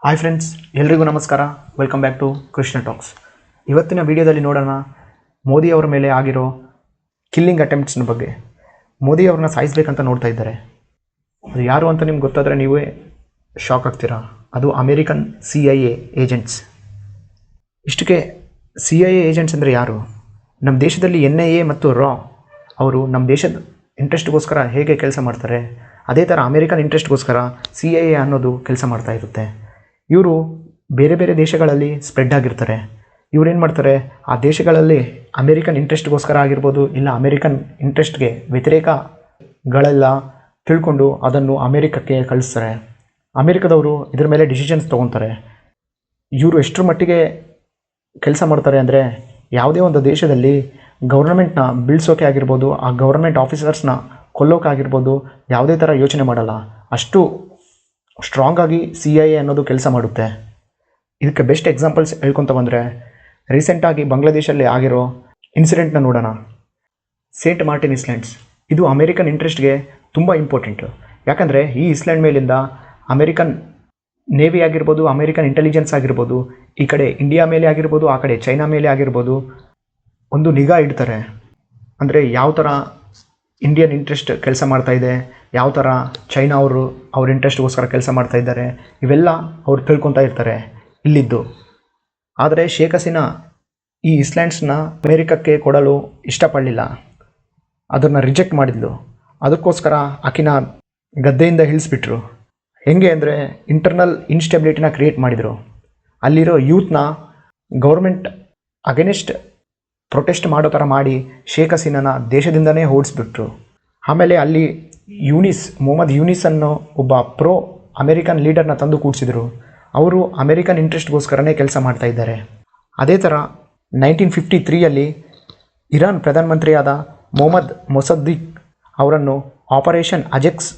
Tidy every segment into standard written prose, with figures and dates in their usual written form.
Hi friends, ಎಲ್ರಿಗೂ ನಮಸ್ಕಾರ. Welcome back to Krishna talks. ಇವತ್ತಿನ ವಿಡಿಯೋದಲ್ಲಿ ನೋಡೋಣ ಮೋದಿ ಅವರ ಮೇಲೆ ಆಗಿರೋ ಕಿಲ್ಲಿಂಗ್ ಅಟೆಂಪ್ಟ್ಸ್ನ ಬಗ್ಗೆ. ಮೋದಿ ಅವ್ರನ್ನ ಸಾಯಿಸಬೇಕಂತ ನೋಡ್ತಾ ಇದ್ದಾರೆ. ಅದು ಯಾರು ಅಂತ ನಿಮ್ಗೆ ಗೊತ್ತಾದರೆ ನೀವೇ ಶಾಕ್ ಆಗ್ತೀರಾ. ಅದು ಅಮೇರಿಕನ್ CIA ಏಜೆಂಟ್ಸ್. ಇಷ್ಟಕ್ಕೆ CIA ಏಜೆಂಟ್ಸ್ ಅಂದರೆ ಯಾರು? ನಮ್ಮ ದೇಶದಲ್ಲಿ NIA ಮತ್ತು RAW ಅವರು ನಮ್ಮ ದೇಶದ ಇಂಟ್ರೆಸ್ಟ್ಗೋಸ್ಕರ ಹೇಗೆ ಕೆಲಸ ಮಾಡ್ತಾರೆ, ಅದೇ ಥರ ಅಮೇರಿಕನ್ ಇಂಟ್ರೆಸ್ಟ್ಗೋಸ್ಕರ CIA ಅನ್ನೋದು ಕೆಲಸ ಮಾಡ್ತಾ ಇರುತ್ತೆ. ಇವರು ಬೇರೆ ಬೇರೆ ದೇಶಗಳಲ್ಲಿ ಸ್ಪ್ರೆಡ್ ಆಗಿರ್ತಾರೆ. ಇವ್ರೇನು ಮಾಡ್ತಾರೆ, ಆ ದೇಶಗಳಲ್ಲಿ ಅಮೇರಿಕನ್ ಇಂಟ್ರೆಸ್ಟ್ಗೋಸ್ಕರ ಆಗಿರ್ಬೋದು, ಇಲ್ಲ ಅಮೇರಿಕನ್ ಇಂಟ್ರೆಸ್ಟ್ಗೆ ವ್ಯತಿರೇಕಗಳೆಲ್ಲ ತಿಳ್ಕೊಂಡು ಅದನ್ನು ಅಮೇರಿಕಕ್ಕೆ ಕಳಿಸ್ತಾರೆ. ಅಮೇರಿಕದವರು ಇದ್ರ ಮೇಲೆ ಡಿಸಿಷನ್ಸ್ ತೊಗೊತಾರೆ. ಇವರು ಎಷ್ಟರ ಮಟ್ಟಿಗೆ ಕೆಲಸ ಮಾಡ್ತಾರೆ ಅಂದರೆ, ಯಾವುದೇ ಒಂದು ದೇಶದಲ್ಲಿ ಗೌರ್ಮೆಂಟ್ನ ಬೀಳ್ಸೋಕೆ ಆಗಿರ್ಬೋದು, ಆ ಗೌರ್ಮೆಂಟ್ ಆಫೀಸರ್ಸ್ನ ಕೊಲ್ಲೋಕ್ಕಾಗಿರ್ಬೋದು, ಯಾವುದೇ ಥರ ಯೋಚನೆ ಮಾಡಲ್ಲ. ಅಷ್ಟು ಸ್ಟ್ರಾಂಗಾಗಿ CIA ಅನ್ನೋದು ಕೆಲಸ ಮಾಡುತ್ತೆ. ಇದಕ್ಕೆ ಬೆಸ್ಟ್ ಎಕ್ಸಾಂಪಲ್ಸ್ ಹೇಳ್ಕೊತ ಬಂದರೆ, ರೀಸೆಂಟಾಗಿ ಬಾಂಗ್ಲಾದೇಶಲ್ಲಿ ಆಗಿರೋ ಇನ್ಸಿಡೆಂಟ್ನ ನೋಡೋಣ. ಸೇಂಟ್ ಮಾರ್ಟಿನ್ ಐಲ್ಯಾಂಡ್ಸ್ ಇದು ಅಮೇರಿಕನ್ ಇಂಟ್ರೆಸ್ಟ್ಗೆ ತುಂಬ ಇಂಪಾರ್ಟೆಂಟು. ಯಾಕಂದರೆ ಈ ಐಲ್ಯಾಂಡ್ ಮೇಲಿಂದ ಅಮೇರಿಕನ್ ನೇವಿ ಆಗಿರ್ಬೋದು, ಅಮೇರಿಕನ್ ಇಂಟೆಲಿಜೆನ್ಸ್ ಆಗಿರ್ಬೋದು, ಈ ಕಡೆ ಇಂಡಿಯಾ ಮೇಲೆ ಆಗಿರ್ಬೋದು, ಆ ಕಡೆ ಚೈನಾ ಮೇಲೆ ಆಗಿರ್ಬೋದು, ಒಂದು ನಿಗಾ ಇಡ್ತಾರೆ. ಅಂದರೆ ಯಾವ ಥರ ಇಂಡಿಯನ್ ಇಂಟ್ರೆಸ್ಟ್ ಕೆಲಸ ಮಾಡ್ತಾಯಿದೆ, ಯಾವ ಥರ ಚೈನಾ ಅವ್ರ ಇಂಟ್ರೆಸ್ಟ್ಗೋಸ್ಕರ ಕೆಲಸ ಮಾಡ್ತಾ ಇದ್ದಾರೆ, ಇವೆಲ್ಲ ಅವ್ರು ತಿಳ್ಕೊತಾ ಇರ್ತಾರೆ ಇಲ್ಲಿದ್ದು. ಆದರೆ ಶೇಖ್ ಹಸೀನಾ ಈ ಐಲ್ಯಾಂಡ್ಸ್ನ ಅಮೇರಿಕಕ್ಕೆ ಕೊಡಲು ಇಷ್ಟಪಡಲಿಲ್ಲ, ಅದನ್ನು ರಿಜೆಕ್ಟ್ ಮಾಡಿದ್ಲು. ಅದಕ್ಕೋಸ್ಕರ ಆಕಿನ ಗದ್ದೆಯಿಂದ ಇಳಿಸ್ಬಿಟ್ರು. ಹೆಂಗೆ ಅಂದರೆ, ಇಂಟರ್ನಲ್ ಇನ್ಸ್ಟೆಬಿಲಿಟಿನ ಕ್ರಿಯೇಟ್ ಮಾಡಿದರು. ಅಲ್ಲಿರೋ ಯೂತ್ನ ಗೌರ್ಮೆಂಟ್ ಅಗೇನೆಸ್ಟ್ ಪ್ರೊಟೆಸ್ಟ್ ಮಾಡೋ ಥರ ಮಾಡಿ ಶೇಖ್ ಹಸೀನಾನ ದೇಶದಿಂದನೇ ಓಡಿಸ್ಬಿಟ್ರು. ಆಮೇಲೆ ಅಲ್ಲಿ ಮೊಹಮ್ಮದ್ ಯೂನಿಸ್ ಅನ್ನೋ ಒಬ್ಬ ಪ್ರೋ ಅಮೇರಿಕನ್ ಲೀಡರ್ನ ತಂದು ಕೂಡಿಸಿದ್ರು. ಅವರು ಅಮೇರಿಕನ್ ಇಂಟ್ರೆಸ್ಟ್ಗೋಸ್ಕರನೇ ಕೆಲಸ ಮಾಡ್ತಾ ಇದ್ದಾರೆ. ಅದೇ ಥರ 1953 ಇರಾನ್ ಪ್ರಧಾನಮಂತ್ರಿಯಾದ ಮೊಹಮ್ಮದ್ ಮೊಸದ್ದಿಕ್ ಅವರನ್ನು ಆಪರೇಷನ್ ಅಜೆಕ್ಸ್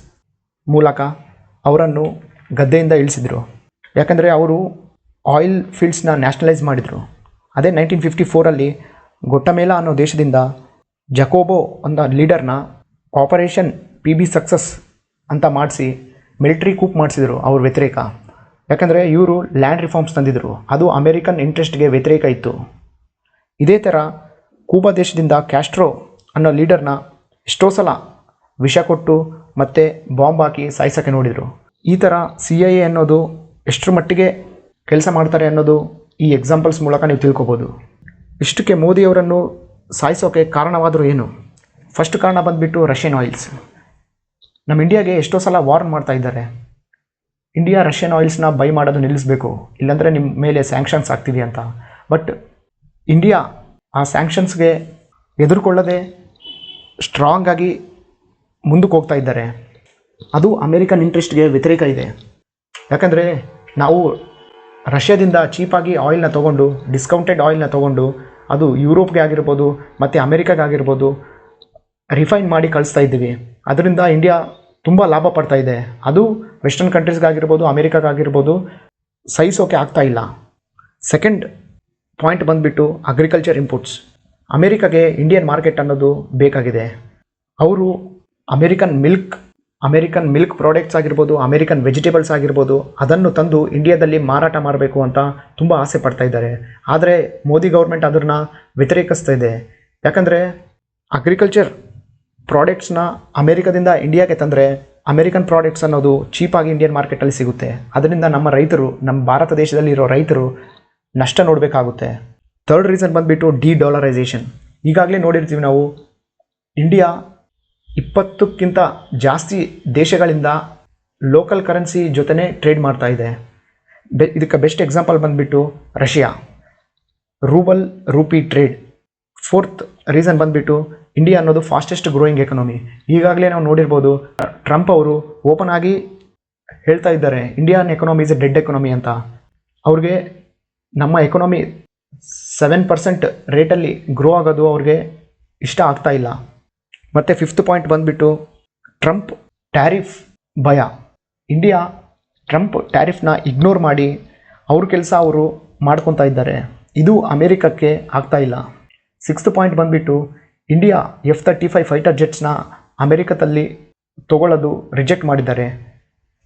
ಮೂಲಕ ಅವರನ್ನು ಗದ್ದೆಯಿಂದ ಇಳಿಸಿದರು. ಯಾಕಂದರೆ ಅವರು ಆಯಿಲ್ ಫೀಲ್ಡ್ಸ್ನ ನ್ಯಾಷನಲೈಸ್ ಮಾಡಿದರು. ಅದೇ 1954 ಗೊಟ್ಟಮೇಲ ಅನ್ನೋ ದೇಶದಿಂದ ಜಕೋಬೋ ಅನ್ನೋ ಲೀಡರ್ನ ಆಪರೇಷನ್ PB ಸಕ್ಸಸ್ ಅಂತ ಮಾಡಿಸಿ ಮಿಲಿಟ್ರಿ ಕೂಪ್ ಮಾಡಿಸಿದರು ಅವ್ರ ವ್ಯತಿರೇಕ. ಯಾಕಂದರೆ ಇವರು ಲ್ಯಾಂಡ್ ರಿಫಾರ್ಮ್ಸ್ ತಂದಿದ್ದರು, ಅದು ಅಮೇರಿಕನ್ ಇಂಟ್ರೆಸ್ಟ್ಗೆ ವ್ಯತಿರೇಕ ಇತ್ತು. ಇದೇ ಥರ ಕೂಬಾ ದೇಶದಿಂದ ಕ್ಯಾಸ್ಟ್ರೋ ಅನ್ನೋ ಲೀಡರ್ನ ಎಷ್ಟೋ ಸಲ ವಿಷ ಕೊಟ್ಟು ಮತ್ತು ಬಾಂಬ್ ಹಾಕಿ ಸಾಯಿಸೋಕ್ಕೆ ನೋಡಿದರು. ಈ ಥರ CIA ಅನ್ನೋದು ಎಷ್ಟರ ಮಟ್ಟಿಗೆ ಕೆಲಸ ಮಾಡ್ತಾರೆ ಅನ್ನೋದು ಈ ಎಕ್ಸಾಂಪಲ್ಸ್ ಮೂಲಕ ನೀವು ತಿಳ್ಕೊಬೋದು. ಇಷ್ಟಕ್ಕೆ ಮೋದಿಯವರನ್ನು ಸಾಯಿಸೋಕೆ ಕಾರಣವಾದರೂ ಏನು? ಫಸ್ಟ್ ಕಾರಣ ಬಂದುಬಿಟ್ಟು ರಷ್ಯನ್ ಆಯಿಲ್ಸ್. ನಮ್ಮ ಇಂಡಿಯಾಗೆ ಎಷ್ಟೋ ಸಲ ವಾರ್ನ್ ಮಾಡ್ತಾ ಇದ್ದಾರೆ, ಇಂಡಿಯಾ ರಷ್ಯನ್ ಆಯಿಲ್ಸ್ನ ಬೈ ಮಾಡೋದು ನಿಲ್ಲಿಸಬೇಕು, ಇಲ್ಲಾಂದರೆ ನಿಮ್ಮ ಮೇಲೆ ಸ್ಯಾಂಕ್ಷನ್ಸ್ ಆಗ್ತಿದೆ ಅಂತ. ಬಟ್ ಇಂಡಿಯಾ ಆ ಸ್ಯಾಂಕ್ಷನ್ಸ್ಗೆ ಎದುರ್ಕೊಳ್ಳದೆ ಸ್ಟ್ರಾಂಗಾಗಿ ಮುಂದಕ್ಕೆ ಹೋಗ್ತಾ ಇದ್ದಾರೆ. ಅದು ಅಮೇರಿಕನ್ ಇಂಟ್ರೆಸ್ಟ್ಗೆ ವ್ಯತಿರೇಕ ಇದೆ. ಯಾಕಂದರೆ ನಾವು ರಷ್ಯಾದಿಂದ ಚೀಪಾಗಿ ಆಯಿಲ್ನ ತೊಗೊಂಡು, ಡಿಸ್ಕೌಂಟೆಡ್ ಆಯಿಲ್ನ ತೊಗೊಂಡು, ಅದು ಯುರೋಪ್ಗೆ ಆಗಿರ್ಬೋದು ಮತ್ತು ಅಮೇರಿಕಾಗೆ ಆಗಿರ್ಬೋದು ರಿಫೈನ್ ಮಾಡಿ ಕಳಿಸ್ತಾ ಇದ್ದೀವಿ. ಅದರಿಂದ ಇಂಡಿಯಾ ತುಂಬ ಲಾಭ ಪಡ್ತಾ ಇದೆ. ಅದು ವೆಸ್ಟರ್ನ್ ಕಂಟ್ರೀಸ್ಗಾಗಿರ್ಬೋದು, ಅಮೇರಿಕಾಗಿರ್ಬೋದು ಸಹಿಸೋಕೆ ಆಗ್ತಾ ಇಲ್ಲ. ಸೆಕೆಂಡ್ ಪಾಯಿಂಟ್ ಬಂದುಬಿಟ್ಟು ಅಗ್ರಿಕಲ್ಚರ್ ಇಂಪೋರ್ಟ್ಸ್. ಅಮೇರಿಕಾಗೆ ಇಂಡಿಯನ್ ಮಾರ್ಕೆಟ್ ಅನ್ನೋದು ಬೇಕಾಗಿದೆ. ಅವರು ಅಮೇರಿಕನ್ ಮಿಲ್ಕ್ ಪ್ರಾಡಕ್ಟ್ಸ್ ಆಗಿರ್ಬೋದು, ಅಮೇರಿಕನ್ ವೆಜಿಟೇಬಲ್ಸ್ ಆಗಿರ್ಬೋದು, ಅದನ್ನು ತಂದು ಇಂಡಿಯಾದಲ್ಲಿ ಮಾರಾಟ ಮಾಡಬೇಕು ಅಂತ ತುಂಬ ಆಸೆ ಪಡ್ತಾ ಇದ್ದಾರೆ. ಆದರೆ ಮೋದಿ ಗೌರ್ಮೆಂಟ್ ಅದನ್ನು ವ್ಯತಿರೇಕಿಸ್ತಾ ಇದೆ. ಯಾಕಂದರೆ ಅಗ್ರಿಕಲ್ಚರ್ ಪ್ರಾಡಕ್ಟ್ಸ್ನ ಅಮೇರಿಕಾದಿಂದ ಇಂಡಿಯಾಗೆ ತಂದರೆ ಅಮೇರಿಕನ್ ಪ್ರಾಡಕ್ಟ್ಸ್ ಅನ್ನೋದು ಚೀಪಾಗಿ ಇಂಡಿಯನ್ ಮಾರ್ಕೆಟಲ್ಲಿ ಸಿಗುತ್ತೆ. ಅದರಿಂದ ನಮ್ಮ ಭಾರತ ದೇಶದಲ್ಲಿರೋ ರೈತರು ನಷ್ಟ ನೋಡಬೇಕಾಗುತ್ತೆ. ಥರ್ಡ್ ರೀಸನ್ ಬಂದುಬಿಟ್ಟು ಡಿ-ಡಾಲರೈಸೇಷನ್. ಈಗಾಗಲೇ ನೋಡಿರ್ತೀವಿ ನಾವು, ಇಂಡಿಯಾ 20ಕ್ಕಿಂತ ಜಾಸ್ತಿ ದೇಶಗಳಿಂದ ಲೋಕಲ್ ಕರೆನ್ಸಿ ಜೊತೆನೇ ಟ್ರೇಡ್ ಮಾಡ್ತಾ ಇದೆ. ಇದಕ್ಕೆ ಬೆಸ್ಟ್ ಎಕ್ಸಾಂಪಲ್ ಬಂದುಬಿಟ್ಟು Russia, rupee trade. Fourth reason ಬಂದುಬಿಟ್ಟು ಇಂಡಿಯಾ ಅನ್ನೋದು ಫಾಸ್ಟೆಸ್ಟ್ ಗ್ರೋಯಿಂಗ್ ಎಕನಾಮಿ. ಈಗಾಗಲೇ ನಾವು ನೋಡಿರ್ಬೋದು, ಟ್ರಂಪ್ ಅವರು ಓಪನ್ ಆಗಿ ಹೇಳ್ತಾ ಇದ್ದಾರೆ, Indian economy is A dead economy ಅಂತ. ಅವ್ರಿಗೆ ನಮ್ಮ ಎಕನಾಮಿ 7% ರೇಟಲ್ಲಿ ಗ್ರೋ ಆಗೋದು ಅವ್ರಿಗೆ ಇಷ್ಟ ಆಗ್ತಾ ಇಲ್ಲ. ಮತ್ತು ಫಿಫ್ತ್ ಪಾಯಿಂಟ್ ಬಂದುಬಿಟ್ಟು ಟ್ರಂಪ್ ಟ್ಯಾರಿಫ್ ಭಯ. ಇಂಡಿಯಾ ಟ್ರಂಪ್ ಟ್ಯಾರಿಫ್ನ ಇಗ್ನೋರ್ ಮಾಡಿ ಅವ್ರ ಕೆಲಸ ಅವರು ಮಾಡ್ಕೊತಾ ಇದ್ದಾರೆ. ಇದು ಅಮೇರಿಕಕ್ಕೆ ಆಗ್ತಾ ಇಲ್ಲ. ಸಿಕ್ಸ್ತ್ ಪಾಯಿಂಟ್ ಬಂದುಬಿಟ್ಟು ಇಂಡಿಯಾ F-35 ಫೈಟರ್ ಜೆಟ್ಸ್ನ ಅಮೇರಿಕದಲ್ಲಿ ತೊಗೊಳ್ಳೋದು ರಿಜೆಕ್ಟ್ ಮಾಡಿದ್ದಾರೆ.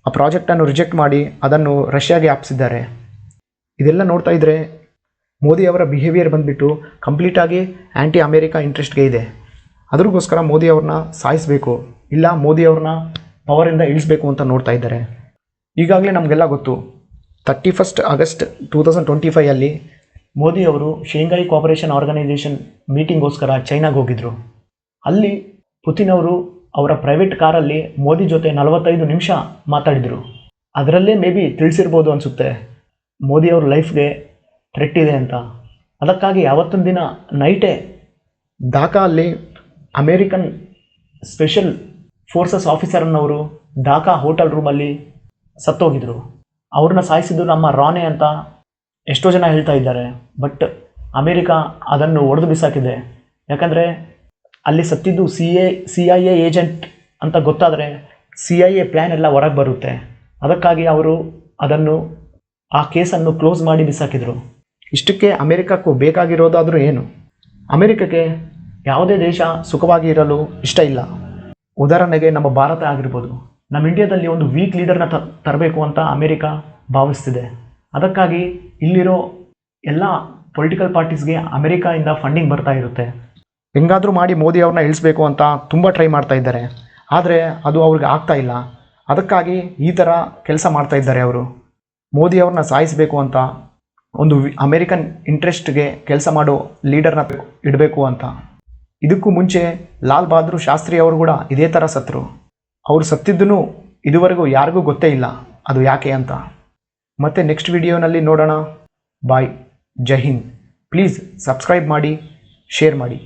ಆ ಪ್ರಾಜೆಕ್ಟನ್ನು ರಿಜೆಕ್ಟ್ ಮಾಡಿ ಅದನ್ನು ರಷ್ಯಾಗೆ ಆಪ್ಸಿದ್ದಾರೆ. ಇದೆಲ್ಲ ನೋಡ್ತಾ ಇದ್ದರೆ ಮೋದಿ ಅವರ ಬಿಹೇವಿಯರ್ ಬಂದುಬಿಟ್ಟು ಕಂಪ್ಲೀಟಾಗಿ ಆ್ಯಂಟಿ ಅಮೇರಿಕಾ ಇಂಟ್ರೆಸ್ಟ್ಗೆ ಇದೆ. ಅದ್ರಿಗೋಸ್ಕರ ಮೋದಿ ಅವ್ರನ್ನ ಸಾಯಿಸಬೇಕು, ಇಲ್ಲ ಮೋದಿ ಅವ್ರನ್ನ ಪವರಿಂದ ಇಳಿಸಬೇಕು ಅಂತ ನೋಡ್ತಾ ಇದ್ದಾರೆ. ಈಗಾಗಲೇ ನಮಗೆಲ್ಲ ಗೊತ್ತು, 31 ಆಗಸ್ಟ್ 2025 ಮೋದಿ ಅವರು ಶೇಂಘೈ ಕೋಆಪರೇಷನ್ ಆರ್ಗನೈಸೇಷನ್ ಮೀಟಿಂಗ್ಗೋಸ್ಕರ ಚೈನಾಗೆ ಹೋಗಿದ್ದರು. ಅಲ್ಲಿ ಪುತಿನ್ ಅವರು ಅವರ ಪ್ರೈವೇಟ್ ಕಾರಲ್ಲಿ ಮೋದಿ ಜೊತೆ 45 ನಿಮಿಷ ಮಾತಾಡಿದರು. ಅದರಲ್ಲೇ ಮೇ ಬಿ ತಿಳಿಸಿರ್ಬೋದು ಅನಿಸುತ್ತೆ ಮೋದಿ ಅವ್ರ ಲೈಫ್ಗೆ ಥ್ರೆಟ್ ಇದೆ ಅಂತ. ಅದಕ್ಕಾಗಿ ಯಾವತ್ತಿನ ದಿನ ನೈಟೇ ಢಾಕಾ ಅಲ್ಲಿ ಅಮೇರಿಕನ್ ಸ್ಪೆಷಲ್ ಫೋರ್ಸಸ್ ಆಫೀಸರ್ನವರು ಢಾಕಾ ಹೋಟೆಲ್ ರೂಮಲ್ಲಿ ಸತ್ತೋಗಿದ್ರು. ಅವ್ರನ್ನ ಸಾಯಿಸಿದ್ದು ನಮ್ಮ ರಾನೆ ಅಂತ ಎಷ್ಟೋ ಜನ ಹೇಳ್ತಾ ಇದ್ದಾರೆ. ಬಟ್ ಅಮೇರಿಕಾ ಅದನ್ನು ಒಡೆದು ಬಿಸಾಕಿದೆ. ಯಾಕಂದರೆ ಅಲ್ಲಿ ಸತ್ತಿದ್ದು CIA ಏಜೆಂಟ್ ಅಂತ ಗೊತ್ತಾದರೆ CIA ಪ್ಲ್ಯಾನ್ ಎಲ್ಲ ಹೊರಗೆ ಬರುತ್ತೆ. ಅದಕ್ಕಾಗಿ ಅವರು ಅದನ್ನು ಆ ಕೇಸನ್ನು ಕ್ಲೋಸ್ ಮಾಡಿ ಬಿಸಾಕಿದರು. ಇಷ್ಟಕ್ಕೆ ಅಮೇರಿಕಕ್ಕೂ ಬೇಕಾಗಿರೋದಾದರೂ ಏನು? ಅಮೇರಿಕಕ್ಕೆ ಯಾವುದೇ ದೇಶ ಸುಖವಾಗಿ ಇರಲು ಇಷ್ಟ ಇಲ್ಲ. ಉದಾಹರಣೆಗೆ ನಮ್ಮ ಭಾರತ ಆಗಿರ್ಬೋದು. ನಮ್ಮ ಇಂಡಿಯಾದಲ್ಲಿ ಒಂದು ವೀಕ್ ಲೀಡರ್ನ ತರಬೇಕು ಅಂತ ಅಮೇರಿಕಾ ಭಾವಿಸ್ತಿದೆ. ಅದಕ್ಕಾಗಿ ಇಲ್ಲಿರೋ ಎಲ್ಲ ಪೊಲಿಟಿಕಲ್ ಪಾರ್ಟೀಸ್ಗೆ ಅಮೇರಿಕಾಯಿಂದ ಫಂಡಿಂಗ್ ಬರ್ತಾ ಇರುತ್ತೆ. ಹೆಂಗಾದರೂ ಮಾಡಿ ಮೋದಿ ಅವ್ರನ್ನ ಇಳಿಸ್ಬೇಕು ಅಂತ ತುಂಬ ಟ್ರೈ ಮಾಡ್ತಾ ಇದ್ದಾರೆ. ಆದರೆ ಅದು ಅವ್ರಿಗೆ ಆಗ್ತಾ ಇಲ್ಲ. ಅದಕ್ಕಾಗಿ ಈ ಥರ ಕೆಲಸ ಮಾಡ್ತಾ ಇದ್ದಾರೆ. ಅವರು ಮೋದಿ ಅವ್ರನ್ನ ಸಾಯಿಸಬೇಕು ಅಂತ, ಒಂದು ಅಮೇರಿಕನ್ ಇಂಟ್ರೆಸ್ಟ್ಗೆ ಕೆಲಸ ಮಾಡೋ ಲೀಡರ್ನ ಇಡಬೇಕು ಅಂತ. ಇದಕ್ಕೂ ಮುಂಚೆ ಲಾಲ್ ಬಹದ್ದೂರ್ ಶಾಸ್ತ್ರಿ ಅವರು ಕೂಡ ಇದೇ ಥರ ಸತ್ತರು. ಅವರು ಸತ್ತಿದ್ದೂ ಇದುವರೆಗೂ ಯಾರಿಗೂ ಗೊತ್ತೇ ಇಲ್ಲ ಅದು ಯಾಕೆ ಅಂತ. ಮತ್ತೆ ನೆಕ್ಸ್ಟ್ ವಿಡಿಯೋನಲ್ಲಿ ನೋಡೋಣ. ಬಾಯ್, ಜೈ ಹಿಂದ್. ಪ್ಲೀಸ್ ಸಬ್ಸ್ಕ್ರೈಬ್ ಮಾಡಿ, ಶೇರ್ ಮಾಡಿ.